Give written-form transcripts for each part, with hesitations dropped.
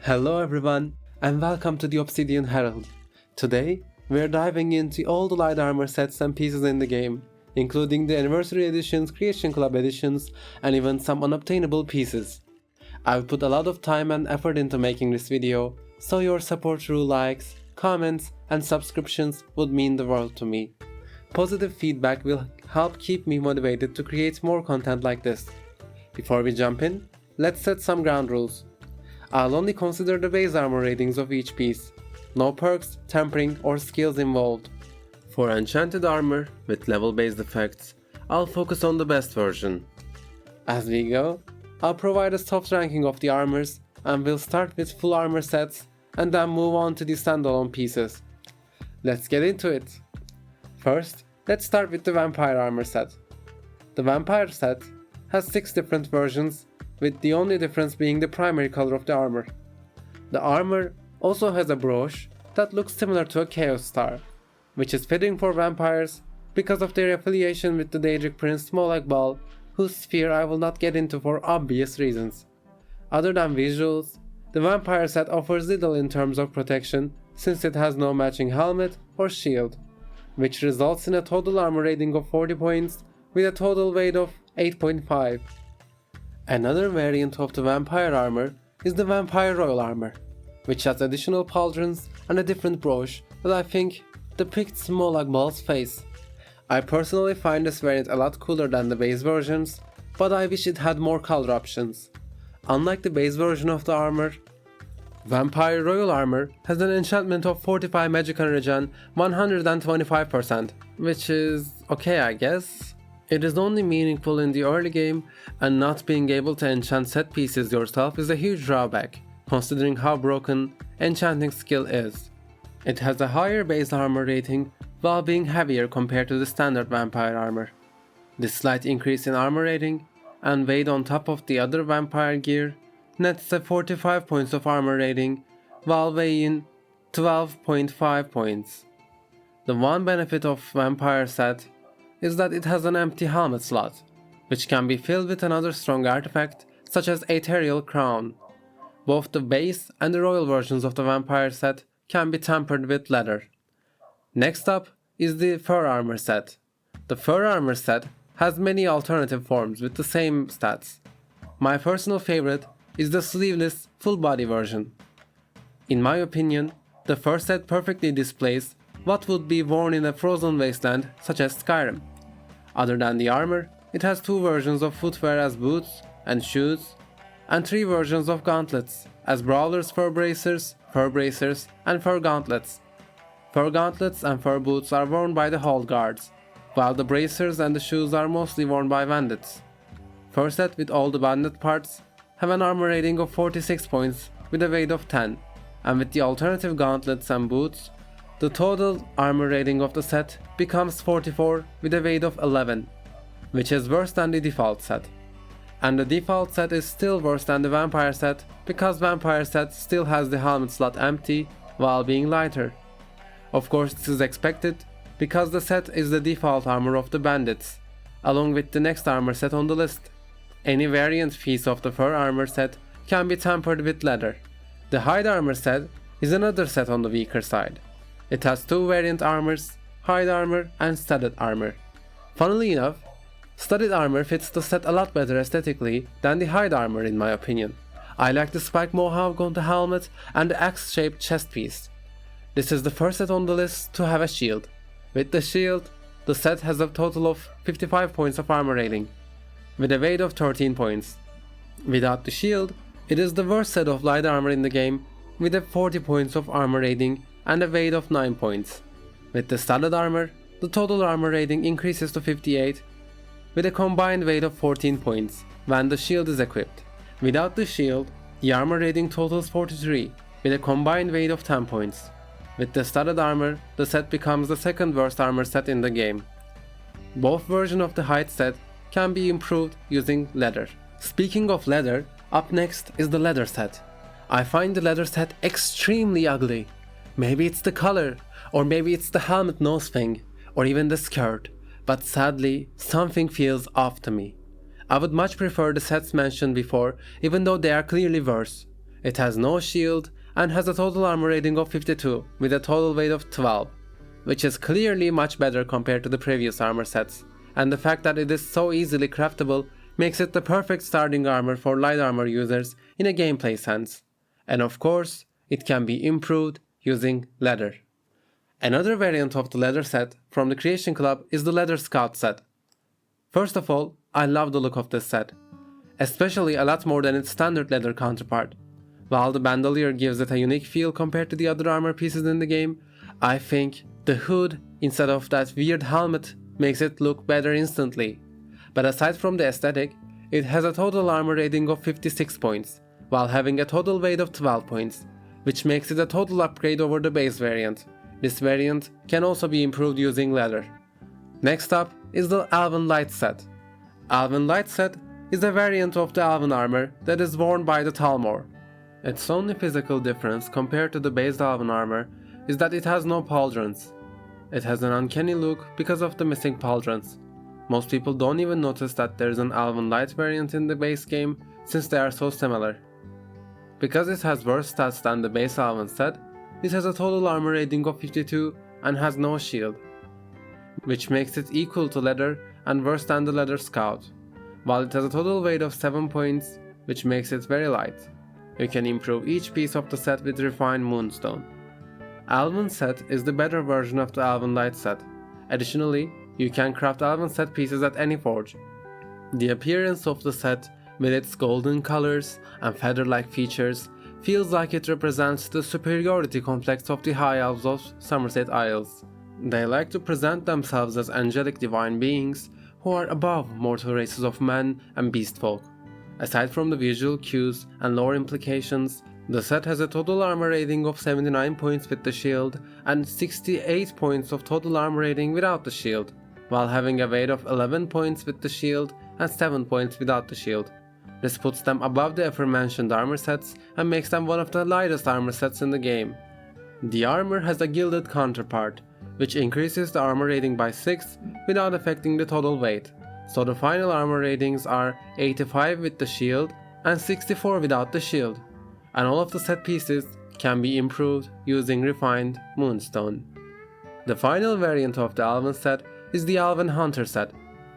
Hello everyone, and welcome to the Obsidian Herald. Today, we're diving into all the light armor sets and pieces in the game, including the Anniversary Editions, Creation Club Editions, and even some unobtainable pieces. I've put a lot of time and effort into making this video, so your support through likes, comments, and subscriptions would mean the world to me. Positive feedback will help keep me motivated to create more content like this. Before we jump in, let's set some ground rules. I'll only consider the base armor ratings of each piece. No perks, tempering, or skills involved. For enchanted armor with level based effects, I'll focus on the best version. As we go, I'll provide a soft ranking of the armors, and we'll start with full armor sets and then move on to the standalone pieces. Let's get into it. First, let's start with the vampire armor set. The vampire set has 6 different versions, with the only difference being the primary color of the armor. The armor also has a brooch that looks similar to a Chaos Star, which is fitting for vampires because of their affiliation with the Daedric Prince Molag Bal, whose sphere I will not get into for obvious reasons. Other than visuals, the vampire set offers little in terms of protection since it has no matching helmet or shield, which results in a total armor rating of 40 points with a total weight of 8.5. Another variant of the vampire armor is the vampire royal armor, which has additional pauldrons and a different brooch that I think depicts Molag Bal's face. I personally find this variant a lot cooler than the base versions, but I wish it had more color options. Unlike the base version of the armor, vampire royal armor has an enchantment of 45 magic regen 125%, which is okay I guess. It is only meaningful in the early game, and not being able to enchant set pieces yourself is a huge drawback, considering how broken enchanting skill is. It has a higher base armor rating while being heavier compared to the standard vampire armor. This slight increase in armor rating and weight on top of the other vampire gear nets a 45 points of armor rating while weighing 12.5 points. The one benefit of vampire set is that it has an empty helmet slot, which can be filled with another strong artifact such as Ethereal Crown. Both the base and the royal versions of the vampire set can be tempered with leather. Next up is the fur armor set. The fur armor set has many alternative forms with the same stats. My personal favorite is the sleeveless full body version. In my opinion, the fur set perfectly displays what would be worn in a frozen wasteland such as Skyrim. Other than the armor, it has 2 versions of footwear as boots and shoes, and 3 versions of gauntlets as brawlers fur bracers, and fur gauntlets. Fur gauntlets and fur boots are worn by the hold guards, while the bracers and the shoes are mostly worn by bandits. Fur set with all the bandit parts have an armor rating of 46 points with a weight of 10, and with the alternative gauntlets and boots, the total armor rating of the set becomes 44 with a weight of 11, which is worse than the default set. And the default set is still worse than the vampire set because vampire set still has the helmet slot empty while being lighter. Of course this is expected because the set is the default armor of the bandits, along with the next armor set on the list. Any variant piece of the fur armor set can be tempered with leather. The hide armor set is another set on the weaker side. It has 2 variant armors, hide armor and studded armor. Funnily enough, studded armor fits the set a lot better aesthetically than the hide armor in my opinion. I like the spike mohawk on the helmet and the axe-shaped chest piece. This is the first set on the list to have a shield. With the shield, the set has a total of 55 points of armor rating, with a weight of 13 points. Without the shield, it is the worst set of light armor in the game, with a 40 points of armor rating and a weight of 9 points. With the studded armor, the total armor rating increases to 58, with a combined weight of 14 points when the shield is equipped. Without the shield, the armor rating totals 43, with a combined weight of 10 points. With the studded armor, the set becomes the second worst armor set in the game. Both versions of the hide set can be improved using leather. Speaking of leather, up next is the leather set. I find the leather set extremely ugly. Maybe it's the color, or maybe it's the helmet nose thing, or even the skirt, but sadly, something feels off to me. I would much prefer the sets mentioned before, even though they are clearly worse. It has no shield and has a total armor rating of 52 with a total weight of 12, which is clearly much better compared to the previous armor sets, and the fact that it is so easily craftable makes it the perfect starting armor for light armor users in a gameplay sense. And of course, it can be improved using leather. Another variant of the leather set from the Creation Club is the Leather Scout set. First of all, I love the look of this set, especially a lot more than its standard leather counterpart. While the bandolier gives it a unique feel compared to the other armor pieces in the game, I think the hood, instead of that weird helmet, makes it look better instantly. But aside from the aesthetic, it has a total armor rating of 56 points, while having a total weight of 12 points, which makes it a total upgrade over the base variant. This variant can also be improved using leather. Next up is the Elven Light set. Elven Light set is a variant of the Elven armor that is worn by the Talmor. Its only physical difference compared to the base Elven armor is that it has no pauldrons. It has an uncanny look because of the missing pauldrons. Most people don't even notice that there is an Elven Light variant in the base game since they are so similar. Because it has worse stats than the base Elven set, it has a total armor rating of 52 and has no shield, which makes it equal to leather and worse than the Leather Scout, while it has a total weight of 7 points, which makes it very light. You can improve each piece of the set with refined moonstone. Elven set is the better version of the Elven Light set. Additionally, you can craft Elven set pieces at any forge. The appearance of the set, with its golden colors and feather-like features, feels like it represents the superiority complex of the High Elves of Somerset Isles. They like to present themselves as angelic divine beings who are above mortal races of men and beast folk. Aside from the visual cues and lore implications, the set has a total armor rating of 79 points with the shield and 68 points of total armor rating without the shield, while having a weight of 11 points with the shield and 7 points without the shield. This puts them above the aforementioned armor sets and makes them one of the lightest armor sets in the game. The armor has a gilded counterpart, which increases the armor rating by 6 without affecting the total weight, so the final armor ratings are 85 with the shield and 64 without the shield, and all of the set pieces can be improved using refined moonstone. The final variant of the Elven set is the Elven Hunter set.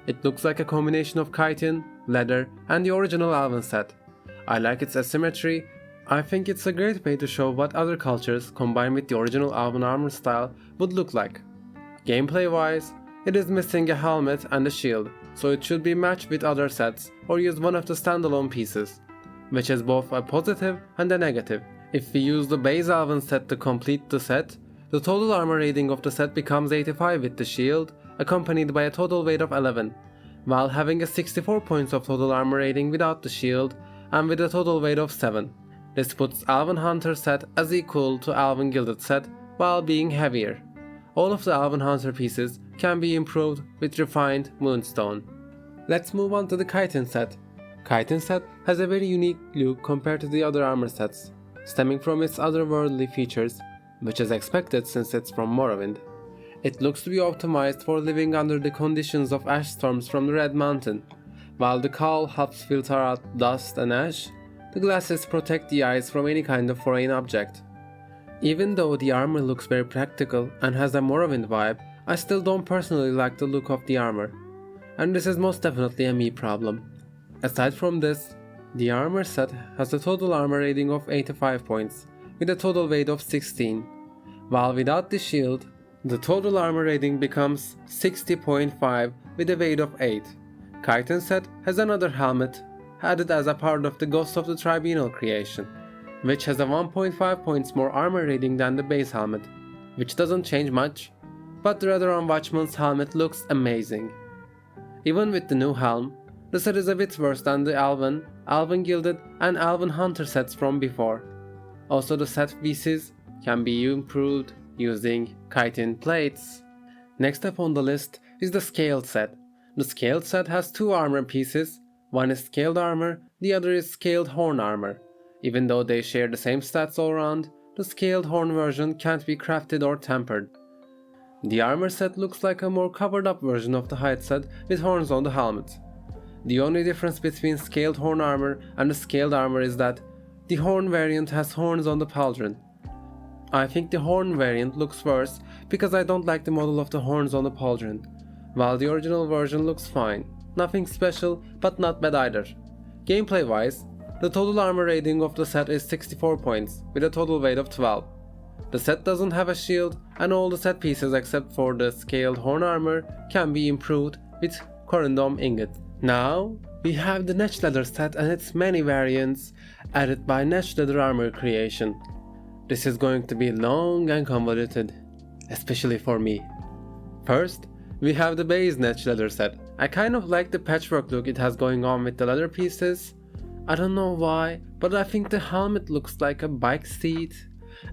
It looks like a combination of chitin, leather, and the original Elven set. I like its asymmetry. I think it's a great way to show what other cultures combined with the original Elven armor style would look like. Gameplay wise, it is missing a helmet and a shield, so it should be matched with other sets or use one of the standalone pieces, which is both a positive and a negative. If we use the base Elven set to complete the set, the total armor rating of the set becomes 85 with the shield, accompanied by a total weight of 11, while having a 64 points of total armor rating without the shield and with a total weight of 7. This puts Elven Hunter set as equal to Elven Gilded set while being heavier. All of the Elven Hunter pieces can be improved with refined moonstone. Let's move on to the Chitin set. Chitin set has a very unique look compared to the other armor sets, stemming from its otherworldly features, which is expected since it's from Morrowind. It looks to be optimized for living under the conditions of ash storms from the Red Mountain. While the cowl helps filter out dust and ash, the glasses protect the eyes from any kind of foreign object. Even though the armor looks very practical and has a Morrowind vibe, I still don't personally like the look of the armor, and this is most definitely a me problem. Aside from this, the armor set has a total armor rating of 85 points, with a total weight of 16, while without the shield, the total armor rating becomes 60.5 with a weight of 8. Chitin set has another helmet added as a part of the Ghost of the Tribunal creation, which has a 1.5 points more armor rating than the base helmet, which doesn't change much, but the Redoran Watchman's helmet looks amazing. Even with the new helm, the set is a bit worse than the Elven, Elven Gilded and Elven Hunter sets from before. Also, the set pieces can be improved using chitin plates. Next up on the list is the Scaled set. The Scaled set has two armor pieces, one is Scaled armor, the other is Scaled horn armor. Even though they share the same stats all around, the Scaled horn version can't be crafted or tempered. The armor set looks like a more covered up version of the hide set with horns on the helmet. The only difference between Scaled horn armor and the Scaled armor is that the horn variant has horns on the pauldron. I think the horn variant looks worse because I don't like the model of the horns on the pauldron, while the original version looks fine. Nothing special, but not bad either. Gameplay wise, the total armor rating of the set is 64 points, with a total weight of 12. The set doesn't have a shield, and all the set pieces except for the scaled horn armor can be improved with corundum ingot. Now, we have the Netch Leather set and its many variants added by Netch Leather Armor creation. This is going to be long and convoluted, especially for me. First, we have the base Netch Leather set. I kind of like the patchwork look it has going on with the leather pieces. I don't know why, but I think the helmet looks like a bike seat,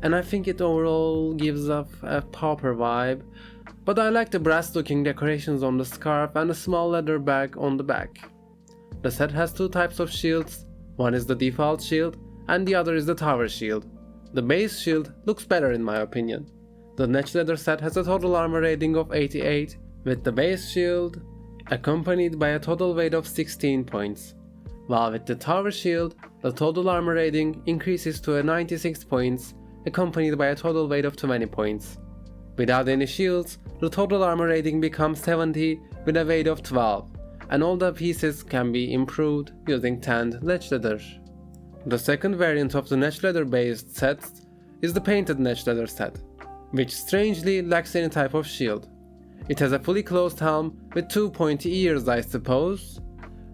and I think it overall gives off a pauper vibe. But I like the brass looking decorations on the scarf and a small leather bag on the back. The set has two types of shields, one is the default shield and the other is the tower shield. The base shield looks better in my opinion. The Netch Leather set has a total armor rating of 88, with the base shield accompanied by a total weight of 16 points. While with the tower shield, the total armor rating increases to a 96 points, accompanied by a total weight of 20 points. Without any shields, the total armor rating becomes 70 with a weight of 12, and all the pieces can be improved using tanned Netch Leather. The second variant of the Netch Leather based sets is the painted Netch Leather set, which strangely lacks any type of shield. It has a fully closed helm with two pointy ears, I suppose,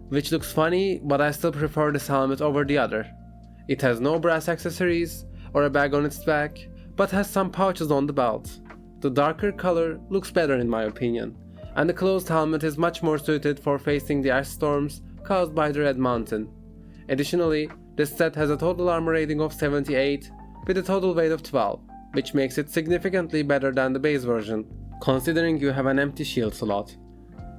which looks funny, but I still prefer this helmet over the other. It has no brass accessories or a bag on its back, but has some pouches on the belt. The darker color looks better in my opinion, and the closed helmet is much more suited for facing the ice storms caused by the Red Mountain. Additionally, this set has a total armor rating of 78 with a total weight of 12, which makes it significantly better than the base version, considering you have an empty shield slot.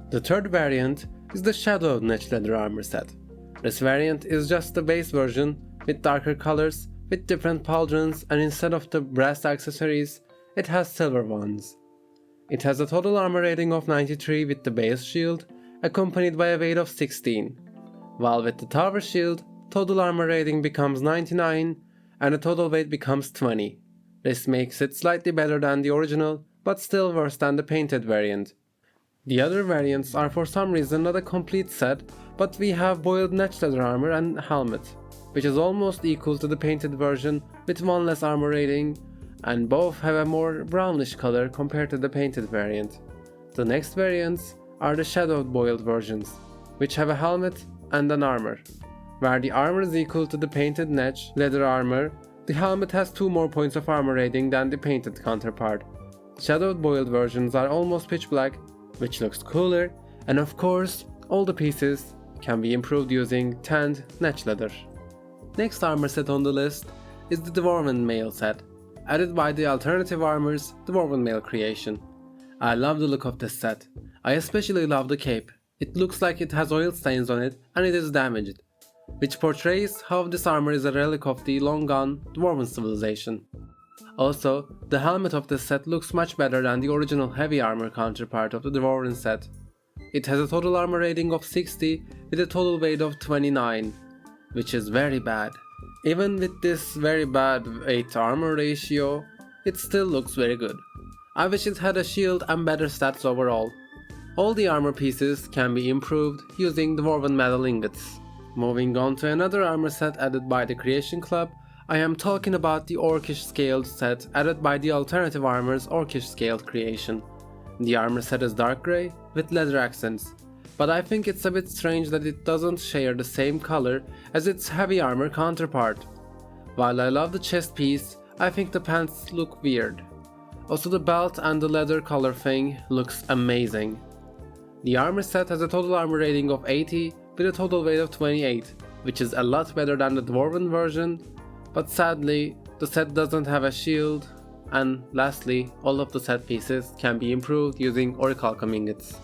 The third variant is the Shadowed Netch Leather Armor set. This variant is just the base version with darker colors with different pauldrons, and instead of the brass accessories, it has silver ones. It has a total armor rating of 93 with the base shield, accompanied by a weight of 16, while with the tower shield, total armor rating becomes 99 and the total weight becomes 20. This makes it slightly better than the original, but still worse than the painted variant. The other variants are for some reason not a complete set, but we have boiled Netch Leather armor and helmet, which is almost equal to the painted version with one less armor rating, and both have a more brownish color compared to the painted variant. The next variants are the shadowed boiled versions, which have a helmet and an armor. Where the armor is equal to the painted Netch Leather armor, the helmet has 2 more points of armor rating than the painted counterpart. Shadowed boiled versions are almost pitch black, which looks cooler, and of course, all the pieces can be improved using tanned Netch Leather. Next armor set on the list is the Dwarven Mail set, added by the Alternative Armors Dwarven Mail creation. I love the look of this set. I especially love the cape. It looks like it has oil stains on it and it is damaged, which portrays how this armor is a relic of the long gone Dwarven civilization. Also, the helmet of this set looks much better than the original heavy armor counterpart of the Dwarven set. It has a total armor rating of 60 with a total weight of 29, which is very bad. Even with this very bad weight armor ratio, it still looks very good. I wish it had a shield and better stats overall. All the armor pieces can be improved using Dwarven metal ingots. Moving on to another armor set added by the Creation Club, I am talking about the Orcish Scaled set added by the Alternative Armors Orcish Scaled creation. The armor set is dark grey with leather accents, but I think it's a bit strange that it doesn't share the same color as its heavy armor counterpart. While I love the chest piece, I think the pants look weird. Also, the belt and the leather color thing looks amazing. The armor set has a total armor rating of 80 with a total weight of 28, which is a lot better than the Dwarven version, but sadly, the set doesn't have a shield, and lastly, all of the set pieces can be improved using orichalcum ingots.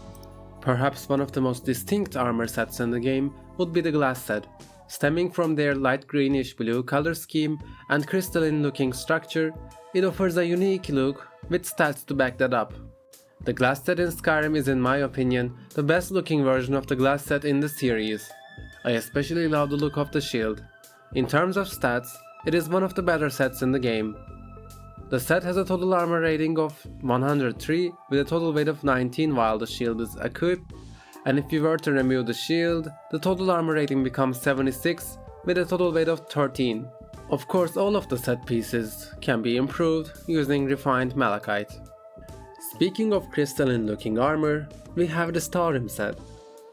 Perhaps one of the most distinct armor sets in the game would be the glass set. Stemming from their light greenish blue color scheme and crystalline looking structure, it offers a unique look with stats to back that up. The glass set in Skyrim is, in my opinion, the best looking version of the glass set in the series. I especially love the look of the shield. In terms of stats, it is one of the better sets in the game. The set has a total armor rating of 103 with a total weight of 19 while the shield is equipped, and if you were to remove the shield, the total armor rating becomes 76 with a total weight of 13. Of course, all of the set pieces can be improved using refined malachite. Speaking of crystalline looking armor, we have the Skyrim set.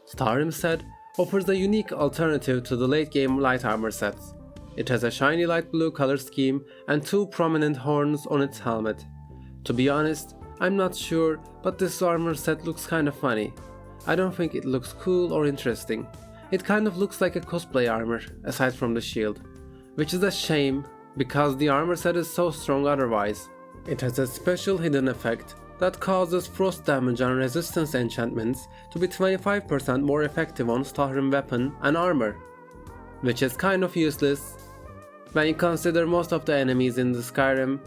Skyrim set offers a unique alternative to the late game light armor sets. It has a shiny light blue color scheme and two prominent horns on its helmet. To be honest, I'm not sure, but this armor set looks kinda funny. I don't think it looks cool or interesting. It kind of looks like a cosplay armor, aside from the shield. Which is a shame, because the armor set is so strong otherwise. It has a special hidden effect that causes frost damage and resistance enchantments to be 25% more effective on Skyrim weapon and armor, which is kind of useless when you consider most of the enemies in the Skyrim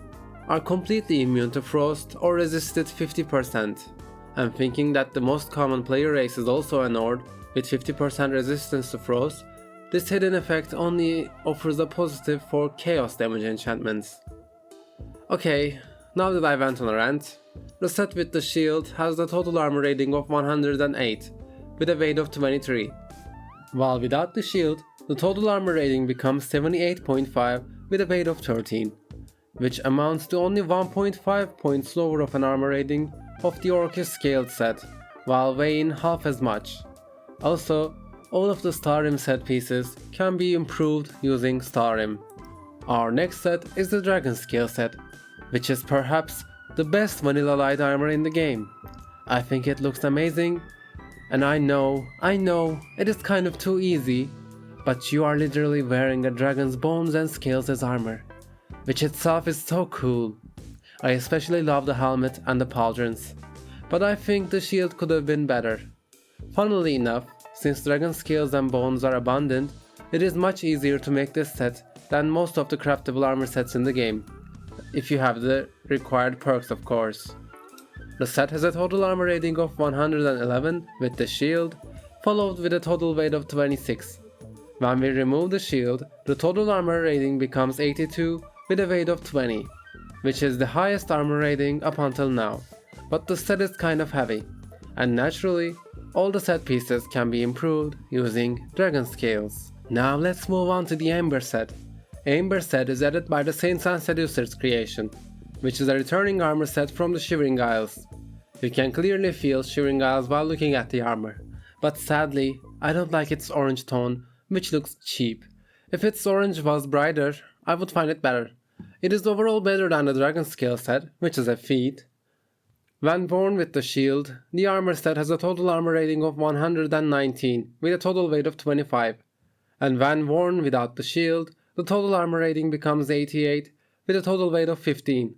are completely immune to frost or resisted 50%, and thinking that the most common player race is also an Nord with 50% resistance to frost, this hidden effect only offers a positive for chaos damage enchantments. Okay, now that I went on a rant, the set with the shield has the total armor rating of 108 with a weight of 23, while without the shield, the total armor rating becomes 78.5 with a weight of 13, which amounts to only 1.5 points lower of an armor rating of the Orcus scaled set, while weighing half as much. Also, all of the Skyrim set pieces can be improved using Skyrim. Our next set is the Dragon Scale set, which is perhaps the best vanilla light armor in the game. I think it looks amazing, and I know, it is kind of too easy, but you are literally wearing a dragon's bones and scales as armor, which itself is so cool. I especially love the helmet and the pauldrons, but I think the shield could have been better. Funnily enough, since dragon scales and bones are abundant, it is much easier to make this set than most of the craftable armor sets in the game, if you have the required perks of course. The set has a total armor rating of 111 with the shield, followed with a total weight of 26. When we remove the shield, the total armor rating becomes 82 with a weight of 20, which is the highest armor rating up until now, but the set is kind of heavy, and naturally, all the set pieces can be improved using dragon scales. Now let's move on to the Amber set. Amber set is added by the Saints and Seducers creation, which is a returning armor set from the Shivering Isles. You can clearly feel Shivering Isles while looking at the armor, but sadly, I don't like its orange tone, which looks cheap. If its orange was brighter, I would find it better. It is overall better than the Dragon Scale set, which is a feat. When worn with the shield, the armor set has a total armor rating of 119 with a total weight of 25, and when worn without the shield, the total armor rating becomes 88 with a total weight of 15.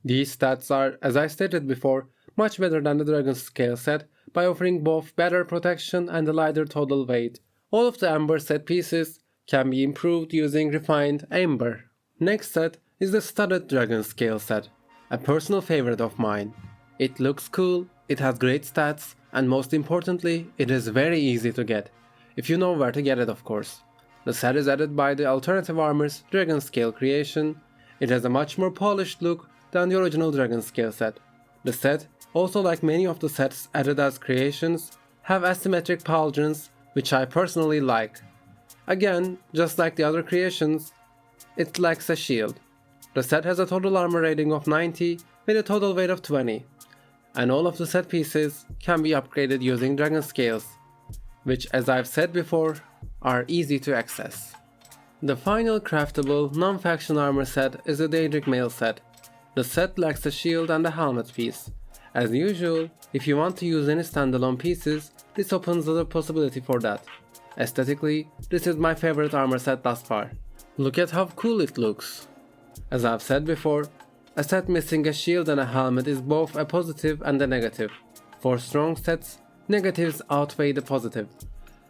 These stats are, as I stated before, much better than the Dragon Scale set by offering both better protection and a lighter total weight. All of the Amber set pieces can be improved using refined Amber. Next set is the Studded Dragon Scale set, a personal favorite of mine. It looks cool, it has great stats, and most importantly, it is very easy to get, if you know where to get it of course. The set is added by the Alternative Armors Dragon Scale creation. It has a much more polished look than the original Dragon Scale set. The set, also like many of the sets added as creations, have asymmetric pauldrons, which I personally like. Again, just like the other creations, it lacks a shield. The set has a total armor rating of 90 with a total weight of 20, and all of the set pieces can be upgraded using Dragon Scales, which as I've said before, are easy to access. The final craftable non-faction armor set is the Daedric Mail set. The set lacks a shield and a helmet piece. As usual, if you want to use any standalone pieces, this opens the possibility for that. Aesthetically, this is my favorite armor set thus far. Look at how cool it looks. As I've said before, a set missing a shield and a helmet is both a positive and a negative. For strong sets, negatives outweigh the positive,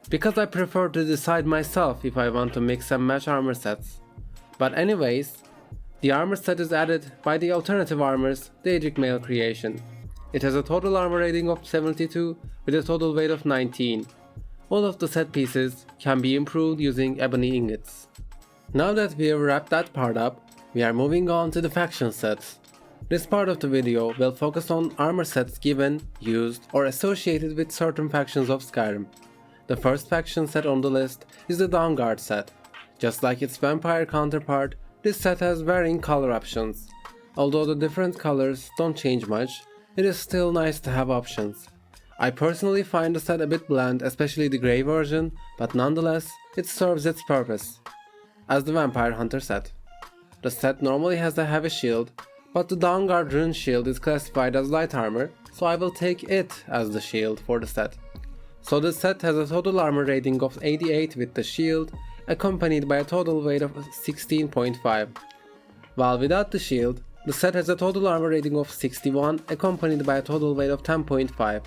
because I prefer to decide myself if I want to mix and match armor sets. But anyways, the armor set is added by the Alternative Armors Daedric Mail creation. It has a total armor rating of 72 with a total weight of 19. All of the set pieces can be improved using ebony ingots. Now that we have wrapped that part up, we are moving on to the faction sets. This part of the video will focus on armor sets given, used, or associated with certain factions of Skyrim. The first faction set on the list is the Dawnguard set. Just like its vampire counterpart, this set has varying color options. Although the different colors don't change much, it is still nice to have options. I personally find the set a bit bland, especially the grey version, but nonetheless, it serves its purpose as the Vampire Hunter set. The set normally has a heavy shield, but the Dawnguard rune shield is classified as light armor, so I will take it as the shield for the set. So the set has a total armor rating of 88 with the shield, accompanied by a total weight of 16.5. While without the shield, the set has a total armor rating of 61, accompanied by a total weight of 10.5.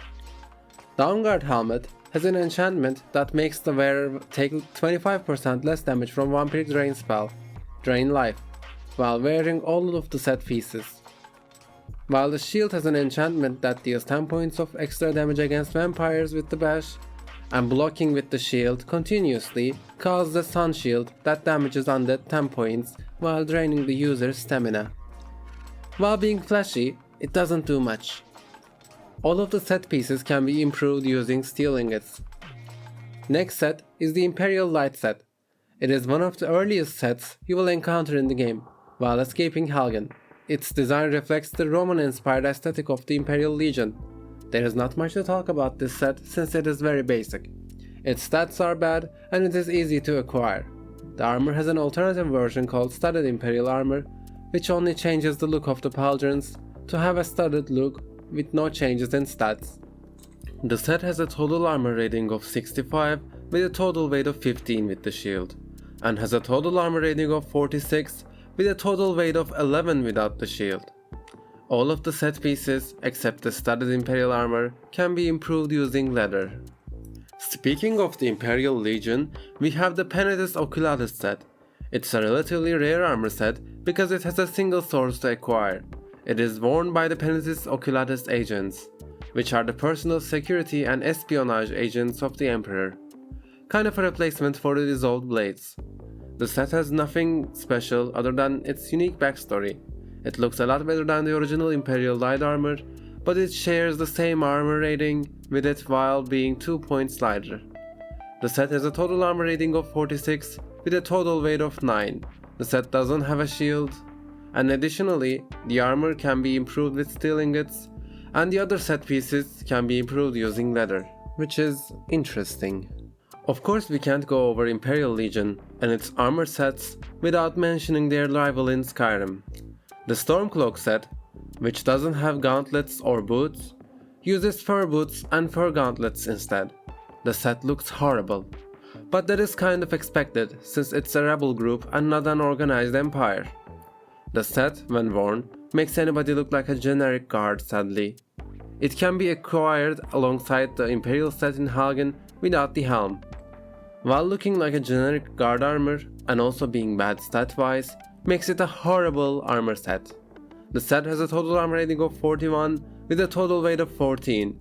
Dawnguard helmet has an enchantment that makes the wearer take 25% less damage from Vampiric Drain spell, Drain Life, while wearing all of the set pieces. While the shield has an enchantment that deals 10 points of extra damage against vampires with the bash, and blocking with the shield continuously causes a sun shield that damages undead 10 points while draining the user's stamina. While being flashy, it doesn't do much. All of the set pieces can be improved using steel ingots. Next set is the Imperial Light set. It is one of the earliest sets you will encounter in the game, while escaping Helgen. Its design reflects the Roman-inspired aesthetic of the Imperial Legion. There is not much to talk about this set since it is very basic. Its stats are bad and it is easy to acquire. The armor has an alternative version called Studded Imperial Armor, which only changes the look of the pauldrons to have a studded look with no changes in stats. The set has a total armor rating of 65 with a total weight of 15 with the shield, and has a total armor rating of 46 with a total weight of 11 without the shield. All of the set pieces, except the studded Imperial armor, can be improved using leather. Speaking of the Imperial Legion, we have the Penitus Oculatus set. It's a relatively rare armor set because it has a single source to acquire. It is worn by the Penitus Oculatus agents, which are the personal security and espionage agents of the Emperor. Kind of a replacement for the dissolved blades. The set has nothing special other than its unique backstory. It looks a lot better than the original Imperial Light armor, but it shares the same armor rating with it while being 2 points lighter. The set has a total armor rating of 46 with a total weight of 9. The set doesn't have a shield, and additionally, the armor can be improved with steel ingots, and the other set pieces can be improved using leather, which is interesting. Of course, we can't go over Imperial Legion and its armor sets without mentioning their rival in Skyrim. The Stormcloak set, which doesn't have gauntlets or boots, uses fur boots and fur gauntlets instead. The set looks horrible, but that is kind of expected since it's a rebel group and not an organized empire. The set, when worn, makes anybody look like a generic guard, sadly. It can be acquired alongside the Imperial set in Helgen without the helm. While looking like a generic guard armor, and also being bad stat-wise, makes it a horrible armor set. The set has a total armor rating of 41 with a total weight of 14,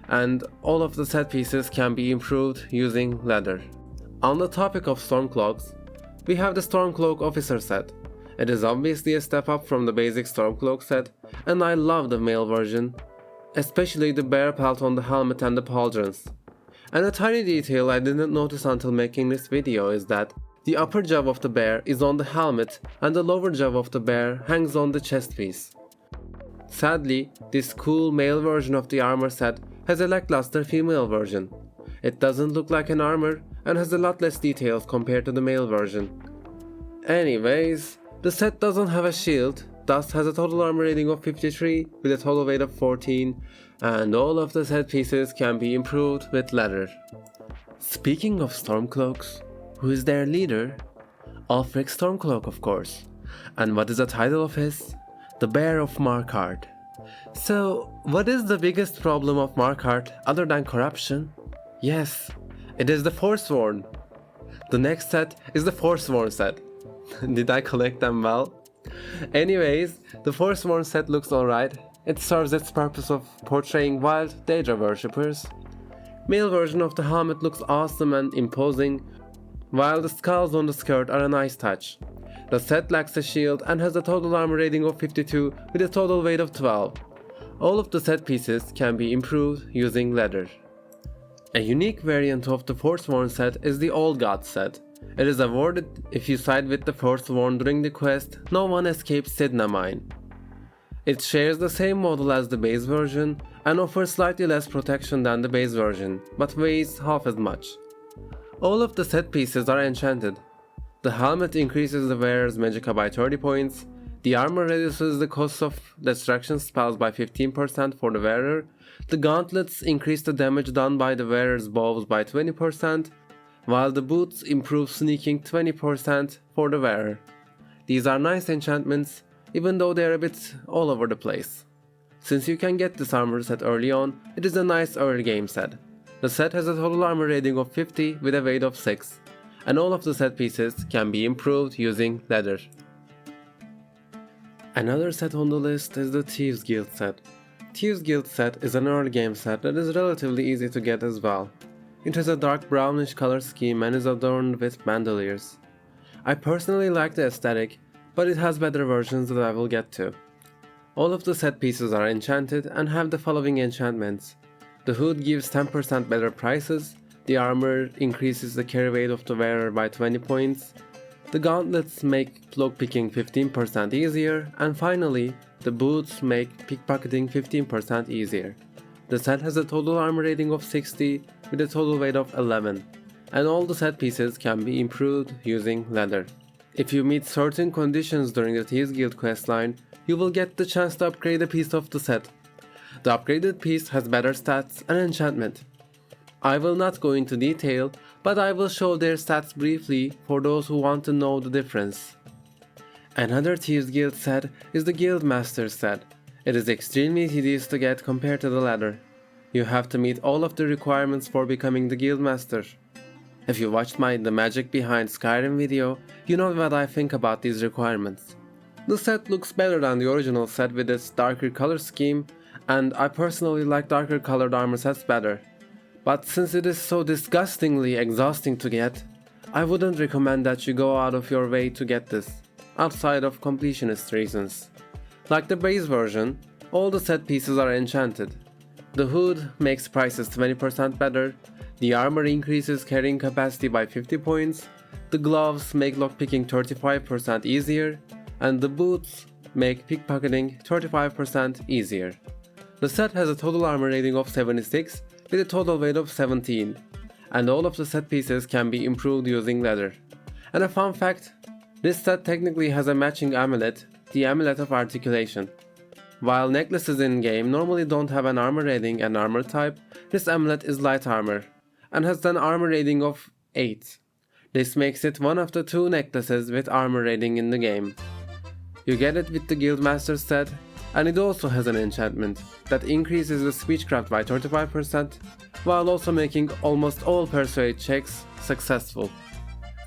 and all of the set pieces can be improved using leather. On the topic of Stormcloaks, we have the Stormcloak Officer set. It is obviously a step up from the basic Stormcloak set, and I love the male version, especially the bear pelt on the helmet and the pauldrons. And a tiny detail I didn't notice until making this video is that the upper jaw of the bear is on the helmet and the lower jaw of the bear hangs on the chest piece. Sadly, this cool male version of the armor set has a lackluster female version. It doesn't look like an armor and has a lot less details compared to the male version. Anyways, the set doesn't have a shield, thus has a total armor rating of 53 with a total weight of 14, and all of the set pieces can be improved with leather. Speaking of Stormcloaks, who is their leader? Ulfric Stormcloak, of course. And what is the title of his? The Bear of Markarth. So, what is the biggest problem of Markarth other than corruption? Yes, it is the Forsworn. The next set is the Forsworn set. Did I collect them well? Anyways, the Forsworn set looks alright. It serves its purpose of portraying wild Daedra worshippers. Male version of the helmet looks awesome and imposing, while the skulls on the skirt are a nice touch. The set lacks a shield and has a total armor rating of 52 with a total weight of 12. All of the set pieces can be improved using leather. A unique variant of the Forsworn set is the Old God set. It is awarded if you side with the Forsworn during the quest No One Escapes Sidna Mine. It shares the same model as the base version and offers slightly less protection than the base version, but weighs half as much. All of the set pieces are enchanted. The helmet increases the wearer's magicka by 30 points, the armor reduces the cost of destruction spells by 15% for the wearer, the gauntlets increase the damage done by the wearer's bows by 20%, while the boots improve sneaking 20% for the wearer. These are nice enchantments, even though they are a bit all over the place. Since you can get this armor set early on, it is a nice early game set. The set has a total armor rating of 50 with a weight of 6, and all of the set pieces can be improved using leather. Another set on the list is the Thieves Guild set. Thieves Guild set is an early game set that is relatively easy to get as well. It has a dark brownish color scheme and is adorned with bandoliers. I personally like the aesthetic, but it has better versions that I will get to. All of the set pieces are enchanted and have the following enchantments. The hood gives 10% better prices, the armor increases the carry weight of the wearer by 20 points, the gauntlets make lockpicking 15% easier, and finally, the boots make pickpocketing 15% easier. The set has a total armor rating of 60 with a total weight of 11, and all the set pieces can be improved using leather. If you meet certain conditions during the Thieves Guild questline, you will get the chance to upgrade a piece of the set. The upgraded piece has better stats and enchantment. I will not go into detail, but I will show their stats briefly for those who want to know the difference. Another Thieves Guild set is the Guildmaster set. It is extremely tedious to get compared to the latter. You have to meet all of the requirements for becoming the Guildmaster. If you watched my The Magic Behind Skyrim video, you know what I think about these requirements. The set looks better than the original set with its darker color scheme, and I personally like darker colored armor sets better. But since it is so disgustingly exhausting to get, I wouldn't recommend that you go out of your way to get this, outside of completionist reasons. Like the base version, all the set pieces are enchanted. The hood makes prices 20% better, the armor increases carrying capacity by 50 points, the gloves make lockpicking 35% easier, and the boots make pickpocketing 35% easier. The set has a total armor rating of 76 with a total weight of 17, and all of the set pieces can be improved using leather. And a fun fact, this set technically has a matching amulet, the Amulet of Articulation. While necklaces in-game normally don't have an armor rating and armor type, this amulet is light armor, and has an armor rating of 8. This makes it one of the 2 necklaces with armor rating in the game. You get it with the Guildmaster set, and it also has an enchantment that increases the speechcraft by 35%, while also making almost all persuade checks successful.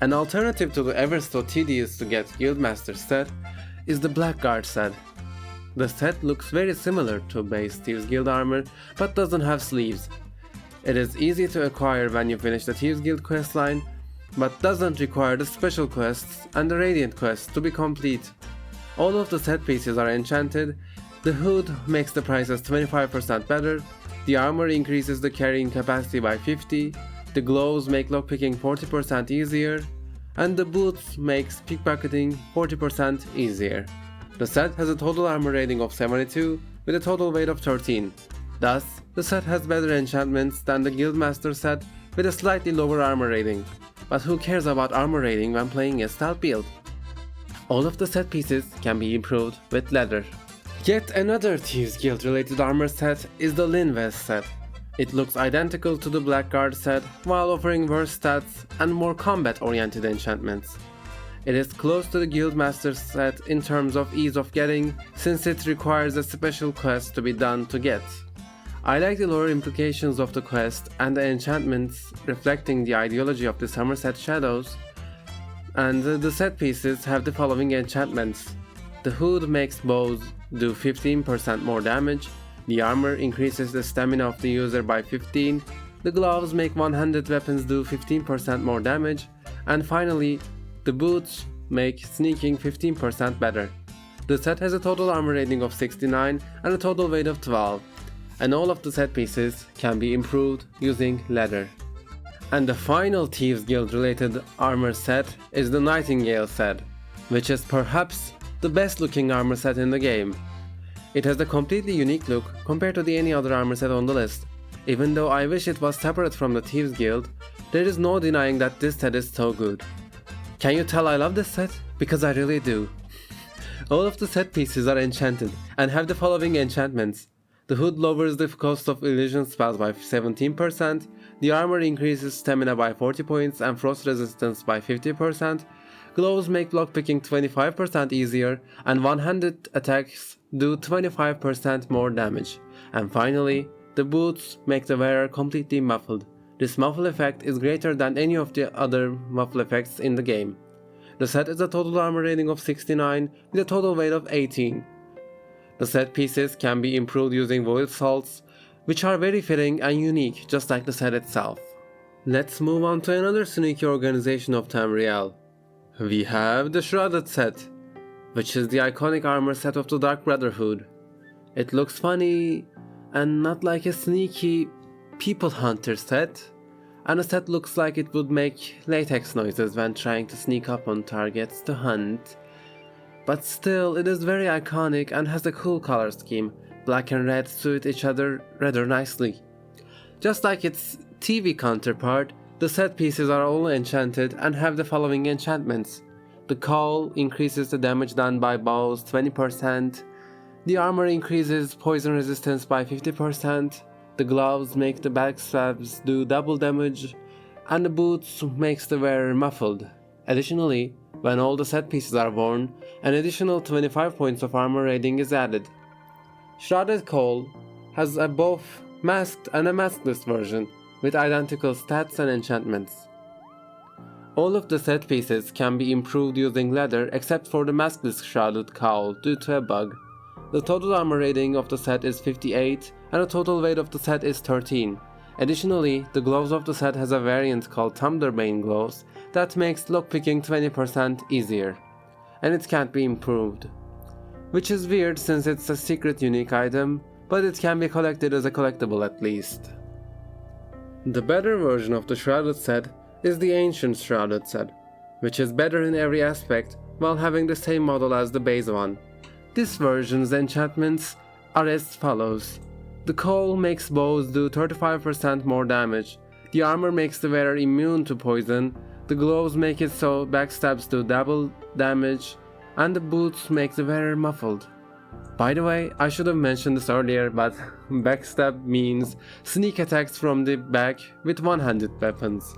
An alternative to the ever so tedious to get Guildmaster set is the Blackguard set. The set looks very similar to base Thieves Guild armor, but doesn't have sleeves. It is easy to acquire when you finish the Thieves Guild questline, but doesn't require the special quests and the Radiant quests to be complete. All of the set pieces are enchanted, the hood makes the prices 25% better, the armor increases the carrying capacity by 50, the gloves make lockpicking 40% easier, and the boots makes pickpocketing 40% easier. The set has a total armor rating of 72 with a total weight of 13. Thus, the set has better enchantments than the Guildmaster set with a slightly lower armor rating. But who cares about armor rating when playing a stealth build? All of the set pieces can be improved with leather. Yet another Thieves Guild related armor set is the Linvest set. It looks identical to the Blackguard set while offering worse stats and more combat oriented enchantments. It is close to the Guildmaster set in terms of ease of getting, since it requires a special quest to be done to get. I like the lore implications of the quest and the enchantments reflecting the ideology of the Somerset Shadows, and the set pieces have the following enchantments. The hood makes bows do 15% more damage, the armor increases the stamina of the user by 15, the gloves make one-handed weapons do 15% more damage, And finally, the boots make sneaking 15% better. The set has a total armor rating of 69 and a total weight of 12, and all of the set pieces can be improved using leather. And the final Thieves Guild related armor set is the Nightingale set, which is perhaps the best looking armor set in the game. It has a completely unique look compared to any other armor set on the list. Even though I wish it was separate from the Thieves Guild, there is no denying that this set is so good. Can you tell I love this set? Because I really do. All of the set pieces are enchanted and have the following enchantments. The hood lowers the cost of illusion spells by 17%, the armor increases stamina by 40 points and frost resistance by 50%, gloves make lockpicking 25% easier, and one-handed attacks do 25% more damage. And finally, the boots make the wearer completely muffled. This muffle effect is greater than any of the other muffle effects in the game. The set has a total armor rating of 69 with a total weight of 18. The set pieces can be improved using void salts, which are very fitting and unique, just like the set itself. Let's move on to another sneaky organization of Tamriel. We have the Shrouded set, which is the iconic armor set of the Dark Brotherhood. It looks funny and not like a sneaky people hunter set, and the set looks like it would make latex noises when trying to sneak up on targets to hunt. But still, it is very iconic and has a cool color scheme. Black and red suit each other rather nicely. Just like its TV counterpart, the set pieces are all enchanted and have the following enchantments. The call increases the damage done by bows 20%, the armor increases poison resistance by 50%, the gloves make the backstabs do double damage, and the boots makes the wearer muffled. Additionally, when all the set pieces are worn, an additional 25 points of armor rating is added. Shrouded Call has a both masked and a maskless version, with identical stats and enchantments. All of the set pieces can be improved using leather except for the maskless Shrouded Cowl due to a bug. The total armor rating of the set is 58 and the total weight of the set is 13. Additionally, the gloves of the set has a variant called Thunderbane gloves that makes lockpicking 20% easier, and it can't be improved. Which is weird since it's a secret unique item, but it can be collected as a collectible at least. The better version of the Shrouded set is the Ancient Shrouded set, which is better in every aspect while having the same model as the base one. This version's enchantments are as follows. The Call makes bows do 35% more damage, the armor makes the wearer immune to poison, the gloves make it so backstabs do double damage, and the boots make the wearer muffled. By the way, I should have mentioned this earlier, but backstab means sneak attacks from the back with one-handed weapons.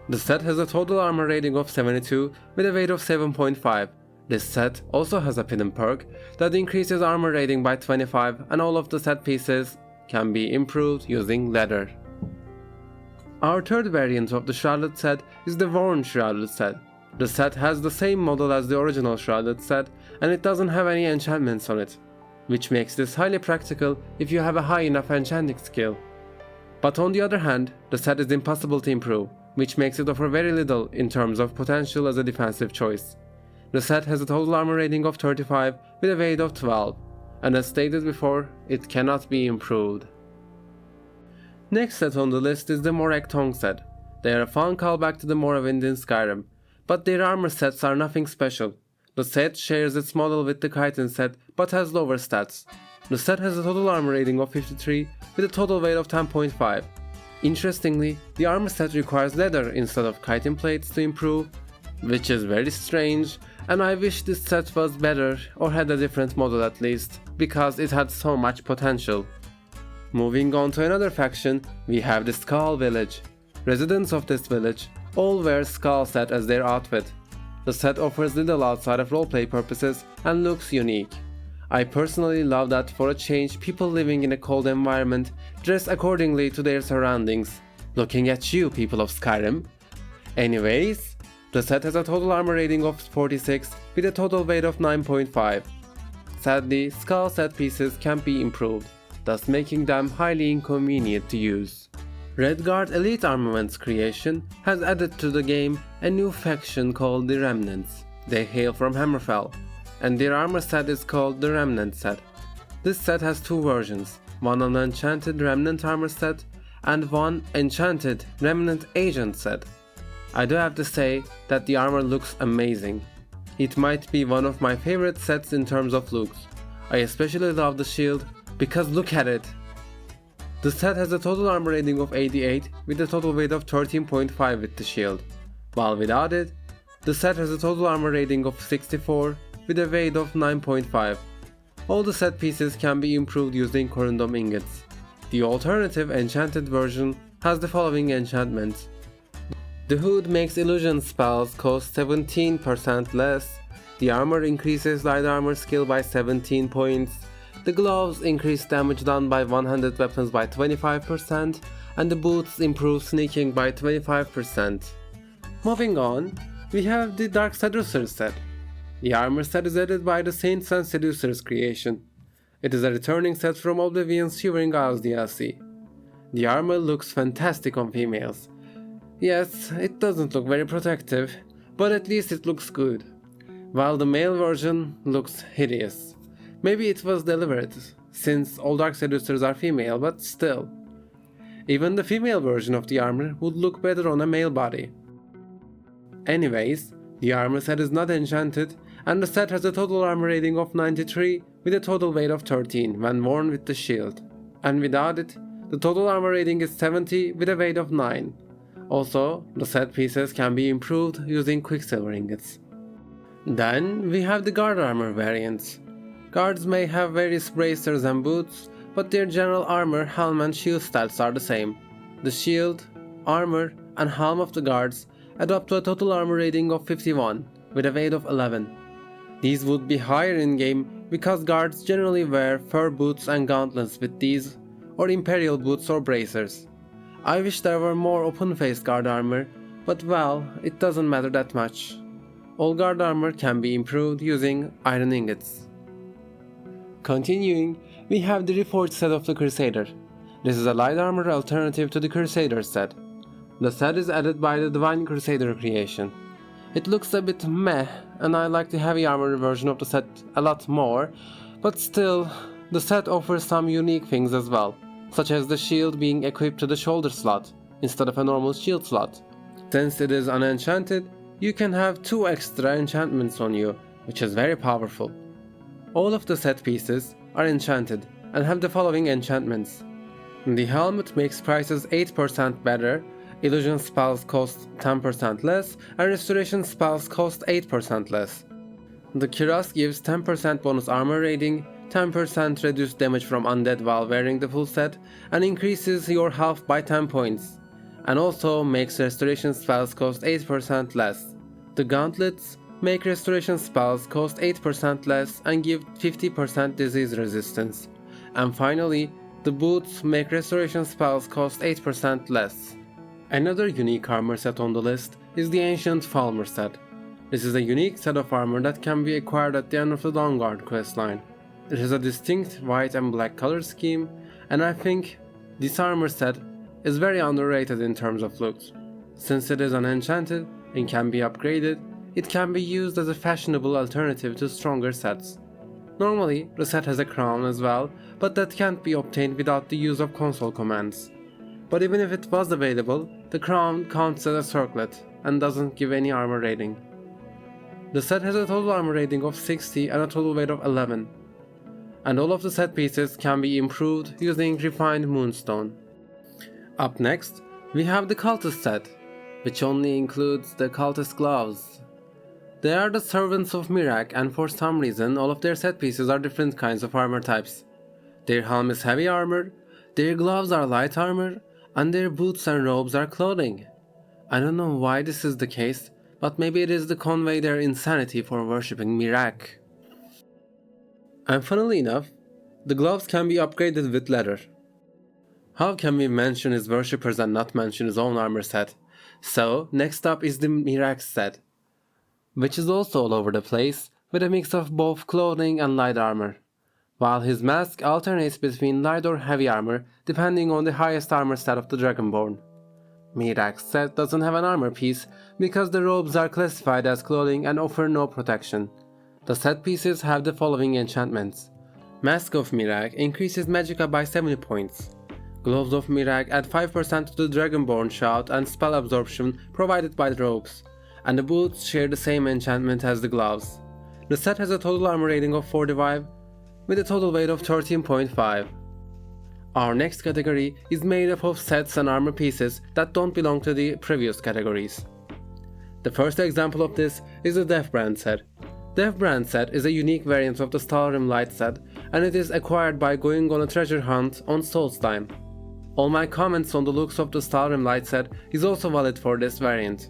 The set has a total armor rating of 72 with a weight of 7.5. This set also has a hidden perk that increases armor rating by 25, and all of the set pieces can be improved using leather. Our third variant of the Shrouded set is the Worn Shrouded set. The set has the same model as the original Shrouded set, and it doesn't have any enchantments on it, which makes this highly practical if you have a high enough enchanting skill. But on the other hand, the set is impossible to improve, which makes it offer very little in terms of potential as a defensive choice. The set has a total armor rating of 35 with a weight of 12, and as stated before, it cannot be improved. Next set on the list is the Morag Tongue set. They are a fun callback to the Morrowind in Skyrim, but their armor sets are nothing special. The set shares its model with the Chitin set but has lower stats. The set has a total armor rating of 53 with a total weight of 10.5. Interestingly, the armor set requires leather instead of chitin plates to improve, which is very strange, and I wish this set was better or had a different model at least, because it had so much potential. Moving on to another faction, we have the Skull Village. Residents of this village all wear Skull set as their outfit. The set offers little outside of roleplay purposes and looks unique. I personally love that for a change people living in a cold environment dress accordingly to their surroundings. Looking at you, people of Skyrim. Anyways, the set has a total armor rating of 46 with a total weight of 9.5. Sadly, Skull set pieces can't be improved, thus making them highly inconvenient to use. Redguard Elite Armaments creation has added to the game a new faction called the Remnants. They hail from Hammerfell, and their armor set is called the Remnant set. This set has two versions, one an enchanted Remnant armor set and one enchanted Remnant Agent set. I do have to say that the armor looks amazing. It might be one of my favorite sets in terms of looks. I especially love the shield because look at it! The set has a total armor rating of 88 with a total weight of 13.5 with the shield, while without it, the set has a total armor rating of 64 with a weight of 9.5. All the set pieces can be improved using corundum ingots. The alternative enchanted version has the following enchantments. The hood makes illusion spells cost 17% less, the armor increases light armor skill by 17 points, the gloves increase damage done by 100 weapons by 25%, and the boots improve sneaking by 25%. Moving on, we have the Dark Seducers set. The armor set is added by the Saints and Seducers creation. It is a returning set from Oblivion's Shivering Isles DLC. The armor looks fantastic on females. Yes, it doesn't look very protective, but at least it looks good. While the male version looks hideous. Maybe it was deliberate, since all Dark Seducers are female, but still. Even the female version of the armor would look better on a male body. Anyways, the armor set is not enchanted, and the set has a total armor rating of 93 with a total weight of 13 when worn with the shield. And without it, the total armor rating is 70 with a weight of 9. Also, the set pieces can be improved using Quicksilver ingots. Then we have the guard armor variants. Guards may have various bracers and boots, but their general armor, helm and shield stats are the same. The shield, armor, and helm of the guards add up to a total armor rating of 51, with a weight of 11. These would be higher in game because guards generally wear fur boots and gauntlets with these, or imperial boots or bracers. I wish there were more open-faced guard armor, but well, it doesn't matter that much. All guard armor can be improved using iron ingots. Continuing, we have the Reforged set of the Crusader. This is a light armor alternative to the Crusader set. The set is added by the Divine Crusader creation. It looks a bit meh, and I like the heavy armor version of the set a lot more, but still, the set offers some unique things as well, such as the shield being equipped to the shoulder slot, instead of a normal shield slot. Since it is unenchanted, you can have 2 extra enchantments on you, which is very powerful. All of the set pieces are enchanted and have the following enchantments. The helmet makes prices 8% better, illusion spells cost 10% less, and restoration spells cost 8% less. The cuirass gives 10% bonus armor rating, 10% reduced damage from undead while wearing the full set, and increases your health by 10 points, and also makes restoration spells cost 8% less. The gauntlets make restoration spells cost 8% less and give 50% disease resistance. And finally, the boots make restoration spells cost 8% less. Another unique armor set on the list is the Ancient Falmer set. This is a unique set of armor that can be acquired at the end of the Dawnguard questline. It has a distinct white and black color scheme, and I think this armor set is very underrated in terms of looks. Since it is unenchanted and can be upgraded, it can be used as a fashionable alternative to stronger sets. Normally, the set has a crown as well, but that can't be obtained without the use of console commands. But even if it was available, the crown counts as a circlet and doesn't give any armor rating. The set has a total armor rating of 60 and a total weight of 11. And all of the set pieces can be improved using Refined Moonstone. Up next, we have the Cultist set, which only includes the Cultist gloves. They are the servants of Mirak, and for some reason all of their set pieces are different kinds of armor types. Their helm is heavy armor, their gloves are light armor, and their boots and robes are clothing. I don't know why this is the case, but maybe it is to convey their insanity for worshipping Mirak. And funnily enough, the gloves can be upgraded with leather. How can we mention his worshippers and not mention his own armor set? So, next up is the Mirak set, which is also all over the place, with a mix of both clothing and light armor. while his mask alternates between light or heavy armor depending on the highest armor stat of the Dragonborn. Mirak's set doesn't have an armor piece because the robes are classified as clothing and offer no protection. The set pieces have the following enchantments. Mask of Mirak increases magicka by 70 points. Gloves of Mirak add 5% to the Dragonborn shout and spell absorption provided by the robes, and the boots share the same enchantment as the gloves. The set has a total armor rating of 45 with a total weight of 13.5. Our next category is made up of sets and armor pieces that don't belong to the previous categories. The first example of this is the Deathbrand set. Deathbrand set is a unique variant of the Skyrim Light set, and it is acquired by going on a treasure hunt on Solstheim. All my comments on the looks of the Skyrim Light set is also valid for this variant,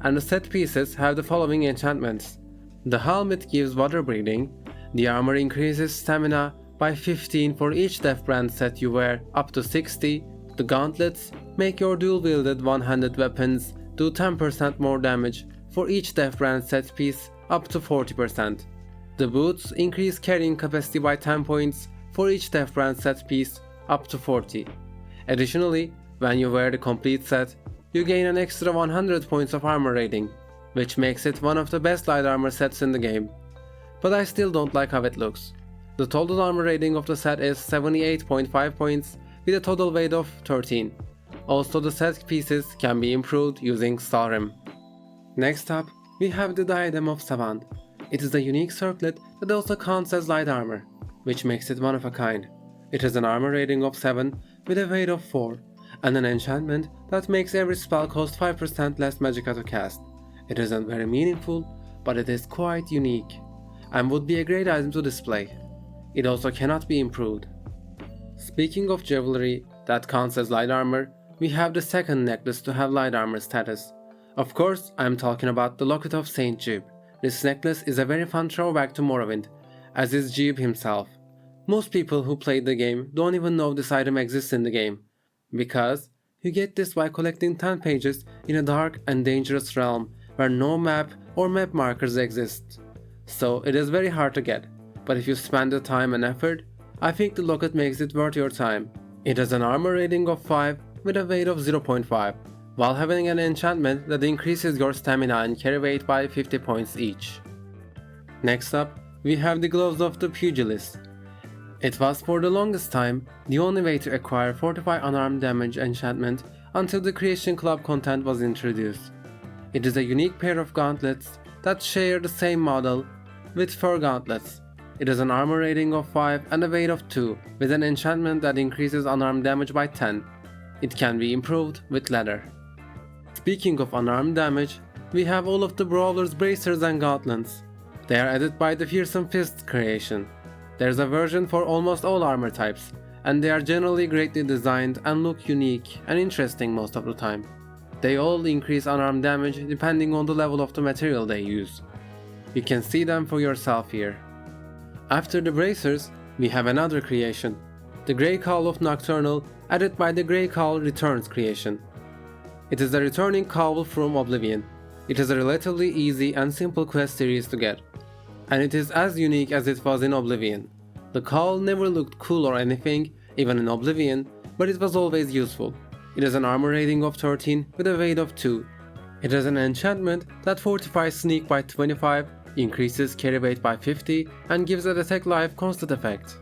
and the set pieces have the following enchantments. The helmet gives water breathing, the armor increases stamina by 15 for each Deathbrand set you wear up to 60, the gauntlets make your dual-wielded one-handed weapons do 10% more damage for each Deathbrand set piece up to 40%. The boots increase carrying capacity by 10 points for each Deathbrand set piece up to 40. Additionally, when you wear the complete set, you gain an extra 100 points of armor rating, which makes it one of the best light armor sets in the game. But I still don't like how it looks. The total armor rating of the set is 78.5 points with a total weight of 13. Also, the set pieces can be improved using Skyrim. Next up, we have the Diadem of Savant. It is a unique circlet that also counts as light armor, which makes it one of a kind. It has an armor rating of 7 with a weight of 4, and an enchantment that makes every spell cost 5% less magicka to cast. It isn't very meaningful, but it is quite unique, and would be a great item to display. It also cannot be improved. Speaking of jewelry that counts as light armor, we have the second necklace to have light armor status. Of course, I am talking about the Locket of Saint Jib. This necklace is a very fun throwback to Morrowind, as is Jib himself. Most people who played the game don't even know this item exists in the game, because you get this by collecting 10 pages in a dark and dangerous realm where no map or map markers exist. So it is very hard to get, but if you spend the time and effort, I think the locket makes it worth your time. It has an armor rating of 5 with a weight of 0.5, while having an enchantment that increases your stamina and carry weight by 50 points each. Next up, we have the Gloves of the Pugilist. It was for the longest time the only way to acquire Fortify Unarmed Damage enchantment until the Creation Club content was introduced. It is a unique pair of gauntlets that share the same model with fur gauntlets. It has an armor rating of 5 and a weight of 2 with an enchantment that increases unarmed damage by 10. It can be improved with leather. Speaking of unarmed damage, we have all of the Brawler's bracers and gauntlets. They are added by the Fearsome Fist creation. There's a version for almost all armor types, and they are generally greatly designed and look unique and interesting most of the time. They all increase unarmed damage depending on the level of the material they use. You can see them for yourself here. After the bracers, we have another creation, the Grey Cowl of Nocturnal, added by the Grey Cowl Returns creation. It is a returning cowl from Oblivion. It is a relatively easy and simple quest series to get, and it is as unique as it was in Oblivion. The cowl never looked cool or anything, even in Oblivion, but it was always useful. It has an armor rating of 13 with a weight of 2. It has an enchantment that fortifies sneak by 25, increases carry weight by 50, and gives a detect life constant effect.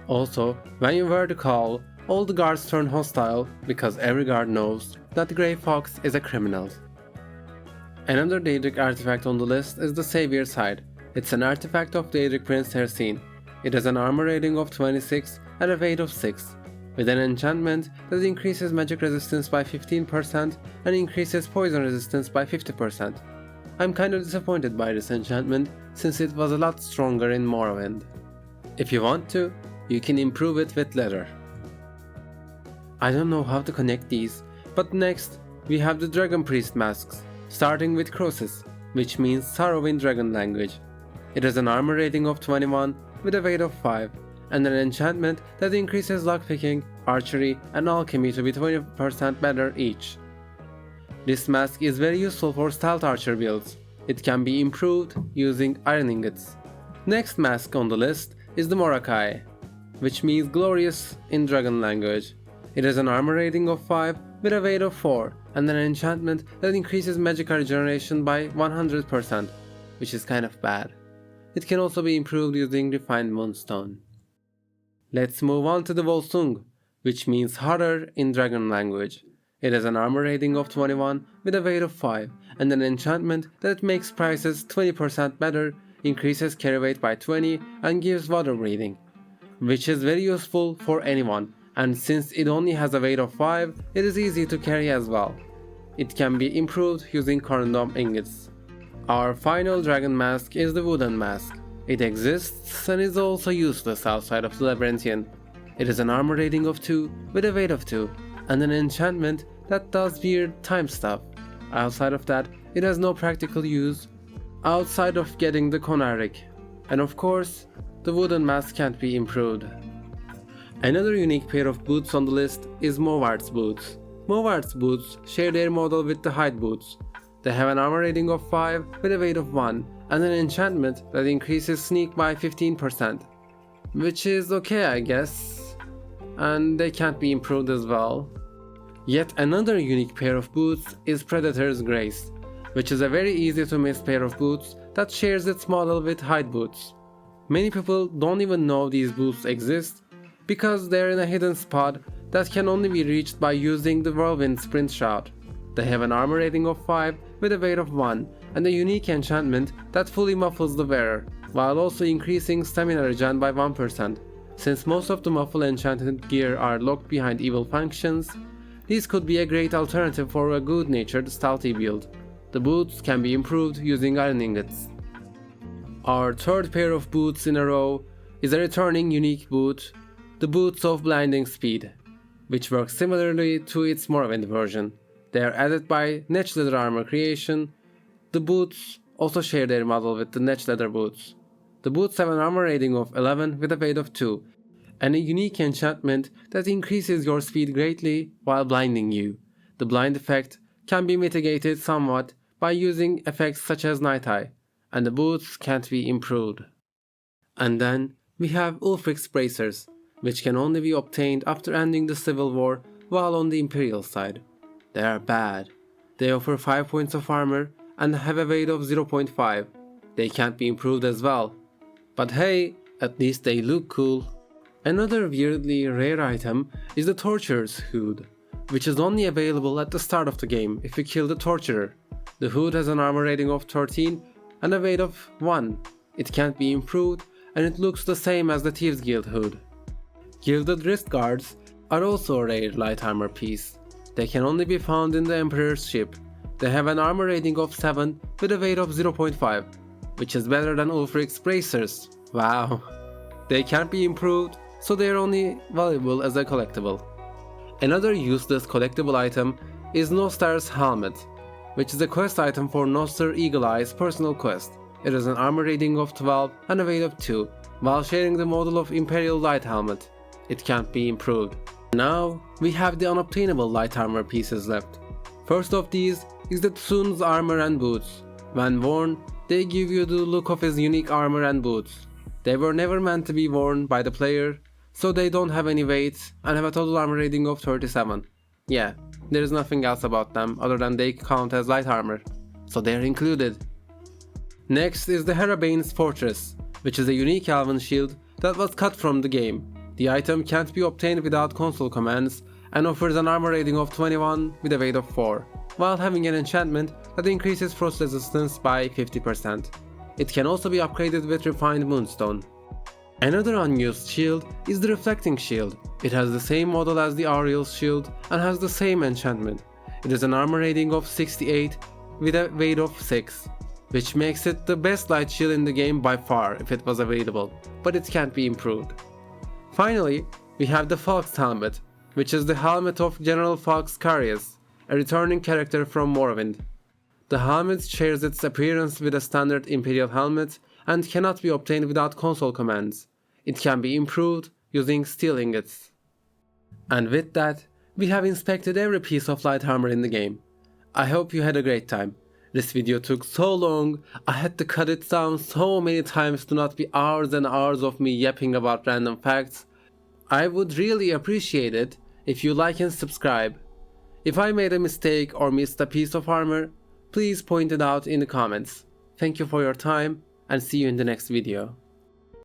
Also, when you wear the cowl, all the guards turn hostile because every guard knows that the Grey Fox is a criminal. Another Daedric artifact on the list is the Savior's Hide. It's an artifact of Daedric Prince Tersine. It has an armor rating of 26 and a weight of 6, with an enchantment that increases magic resistance by 15% and increases poison resistance by 50%. I'm kinda disappointed by this enchantment since it was a lot stronger in Morrowind. If you want to, you can improve it with leather. I don't know how to connect these, but next we have the Dragon Priest masks, starting with Crosis, which means sorrow in dragon language. It has an armor rating of 21 with a weight of 5, and an enchantment that increases lockpicking, archery, and alchemy to be 20% better each. This mask is very useful for stealth archer builds. It can be improved using iron ingots. Next mask on the list is the Morakai. which means glorious in dragon language. It has an armor rating of 5 with a weight of 4 and an enchantment that increases magic regeneration by 100%, which is kind of bad. It can also be improved using refined moonstone. Let's move on to the Volsung, which means horror in dragon language. It has an armor rating of 21 with a weight of 5 and an enchantment that makes prices 20% better, increases carry weight by 20 and gives water breathing, which is very useful for anyone, and since it only has a weight of 5, it is easy to carry as well. It can be improved using corundum ingots. Our final dragon mask is the wooden mask. It exists and is also useless outside of the labyrinthian. It has an armor rating of 2 with a weight of 2 and an enchantment that does weird time stuff. Outside of that, it has no practical use outside of getting the Konarik. And of course, the wooden mask can't be improved. Another unique pair of boots on the list is Moward's boots. Moward's boots share their model with the hide boots. They have an armor rating of 5 with a weight of 1 and an enchantment that increases sneak by 15%, which is okay I guess, and they can't be improved as well. Yet another unique pair of boots is Predator's Grace, which is a very easy to miss pair of boots that shares its model with hide boots. Many people don't even know these boots exist because they're in a hidden spot that can only be reached by using the Whirlwind Sprint Shout. They have an armor rating of 5 with a weight of 1 and a unique enchantment that fully muffles the wearer, while also increasing stamina regen by 1%. Since most of the muffle enchanted gear are locked behind evil functions, these could be a great alternative for a good-natured stealthy build. The boots can be improved using iron ingots. Our third pair of boots in a row is a returning unique boot, the Boots of Blinding Speed, which works similarly to its Morrowind version. They are added by Netch Leather Armor Creation. The boots also share their model with the Netch Leather boots. The boots have an armor rating of 11 with a weight of 2, and a unique enchantment that increases your speed greatly while blinding you. The blind effect can be mitigated somewhat by using effects such as Night Eye, and the boots can't be improved. And then we have Ulfric's Bracers, which can only be obtained after ending the Civil War while on the Imperial side. They are bad. They offer 5 points of armor and have a weight of 0.5. They can't be improved as well. But hey, at least they look cool. Another weirdly rare item is the Torturer's Hood, which is only available at the start of the game if you kill the Torturer. The hood has an armor rating of 13 and a weight of 1. It can't be improved and it looks the same as the Thieves Guild hood. Gilded Wrist Guards are also a rare light armor piece. They can only be found in the Emperor's ship. They have an armor rating of 7 with a weight of 0.5, which is better than Ulfric's Bracers. Wow. They can't be improved, so they are only valuable as a collectible. Another useless collectible item is Nostar's Helmet, which is a quest item for Nostar Eagle Eye's personal quest. It has an armor rating of 12 and a weight of 2, while sharing the model of Imperial Light Helmet. It can't be improved. Now, we have the unobtainable light armor pieces left. First of these is the Tsun's armor and boots. When worn, they give you the look of his unique armor and boots. They were never meant to be worn by the player, so they don't have any weight and have a total armor rating of 37. Yeah, there is nothing else about them other than they count as light armor, so they are included. Next is the Herabane's Fortress, which is a unique elven shield that was cut from the game. The item can't be obtained without console commands and offers an armor rating of 21 with a weight of 4, while having an enchantment that increases frost resistance by 50%. It can also be upgraded with refined moonstone. Another unused shield is the Reflecting Shield. It has the same model as the Ariel's shield and has the same enchantment. It has an armor rating of 68 with a weight of 6, which makes it the best light shield in the game by far if it was available, but it can't be improved. Finally, we have the Falk's Helmet, which is the helmet of General Falk's Carius, a returning character from Morrowind. The helmet shares its appearance with a standard Imperial helmet and cannot be obtained without console commands. It can be improved using steel ingots. And with that, we have inspected every piece of light armor in the game. I hope you had a great time. This video took so long, I had to cut it down so many times to not be hours and hours of me yapping about random facts, I would really appreciate it if you like and subscribe. If I made a mistake or missed a piece of armor, please point it out in the comments. Thank you for your time and see you in the next video.